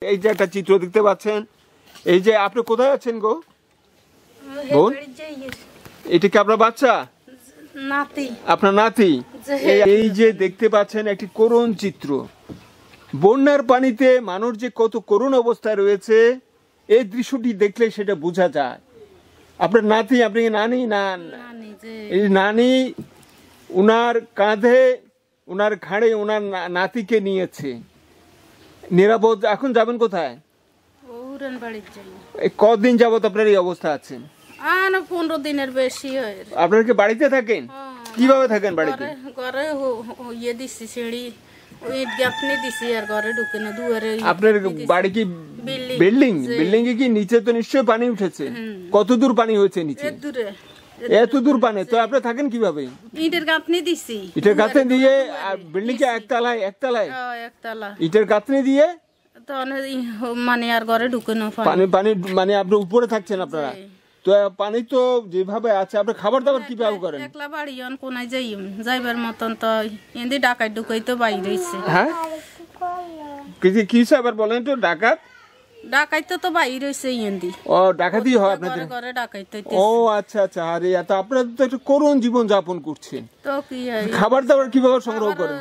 এই যে একটা চিত্র দেখতে পাচ্ছেন, এই যে আপনি কোথায় আছেন গো বোন? এটা কি আপনার বাচ্চা? নাতি। আপনার নাতি? এই যে দেখতে পাচ্ছেন একটি করুণ চিত্র, বন্যার পানিতে মানুষ যে কত করুণ অবস্থায় রয়েছে এই দৃশ্যটি দেখলে সেটা বোঝা যায়। আপনার নাতি, আপনি নানি না? এই নানি উনার কাঁধে, উনার ঘাড়ে উনার নাতিকে নিয়েছে নিরাপদ। এখন যাবেন কোথায়? কতদিন যাবত আপনার এই অবস্থা আছেন? 15 দিনের বেশি। আপনারা কি বাড়িতে থাকেন? কিভাবে থাকেন বাড়িতে? ঘরে ইয়ে দিছি, সিঁড়ি ইট গাঁথনি দিছি আর ঘরে ঢুকে না দুয়ারে। আপনার বাড়ি কি বিল্ডিং? বিল্ডিং এ কি নিচে তো নিশ্চয়ই পানি উঠেছে? কত দূর পানি হয়েছে নিচে? এত দূর পানি, তো আপনি থাকেন কিভাবে? ইটের গাঁথনি দিছি। ইটের গাঁথনি দিয়ে? আর বিল্ডিং কি একতলায়? একতলায় একতলা ইটের গাঁথনি দিয়ে তো মানে আর ঘরে ঢুকে না পানি। পানি মানে আপনি উপরে থাকছেন আপনারা? তো পানি তো যেভাবে আছে, আপনি খাবার দাবার কিভাবে করেন? একলা বাড়ি কোনায় যাইবার মতন তো এমনি ডাকাত ঢুকাই তো বাইরে হইছে। হ্যাঁ, কি আবার বলেন তো? ডাকাত ডাকাইতে তো বাইরে হইছে এমনি। ও, ডাকাতি হয় আপনাদের ঘরে ডাকাইতে? ও আচ্ছা আচ্ছা। আরে এত আপনারা তো একটা করুণ জীবন যাপন করছেন, তো কি খাবার দাবার কিভাবে সংগ্রহ করেন?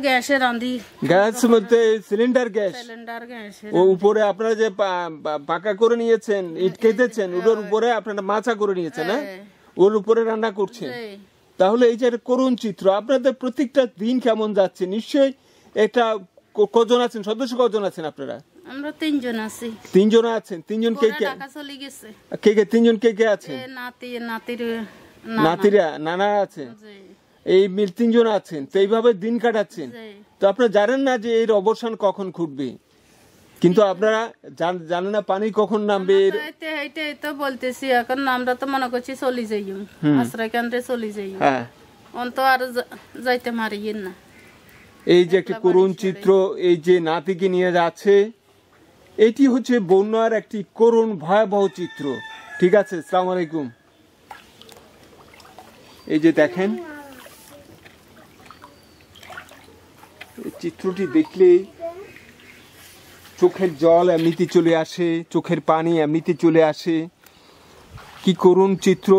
গ্যাসে রাঁধি। গ্যাস মধ্যে সিলিন্ডার গ্যাস? ও উপরে আপনারা যে পাকা করে নিয়েছেন, ইট কেটেছেন, ওর উপরে আপনারা মাচা করে নিয়েছেন, হ্যাঁ, ওর উপরে রান্না করছেন। তাহলে এই যে করুণ চিত্র, আপনাদের প্রত্যেকটা দিন কেমন যাচ্ছে? নিশ্চয়ই একটা কজন আছেন, সদস্য কজন আছেন আপনারা? আমরা 3 জন আছি। 3 জন আছেন? 3 জন কে কে? ঢাকা চলে গেছে। কে কে 3 জন কে কে আছেন? নাতিরা, নানা আছেন, এই মিল 3 জন আছেন। তো এইভাবে দিন কাটাচ্ছেন। তো আপনারা জানেন না যে এর অবসান কখন ঘটবে, কিন্তু আপনারা জানেন না পানি কখন নামবে। এইটাই তো বলতেছি, এখন আমরা তো মনে করছি চলে যাই, আশ্রয় কেন্দ্রে চলে যাই। হ্যাঁ, অন্ত আর যাইতে মারিয়ে না। এই যে একটা করুণ চিত্র, এই যে নাতিকে নিয়ে যাচ্ছে, এটি হচ্ছে বন্যার একটি করুণ ভয়াবহ চিত্র। ঠিক আছে, আসসালামু আলাইকুম। এই যে দেখেন, চিত্রটি দেখলে চোখের জল এমনিতে চলে আসে, চোখের পানি এমনিতে চলে আসে। কি করুণ চিত্র।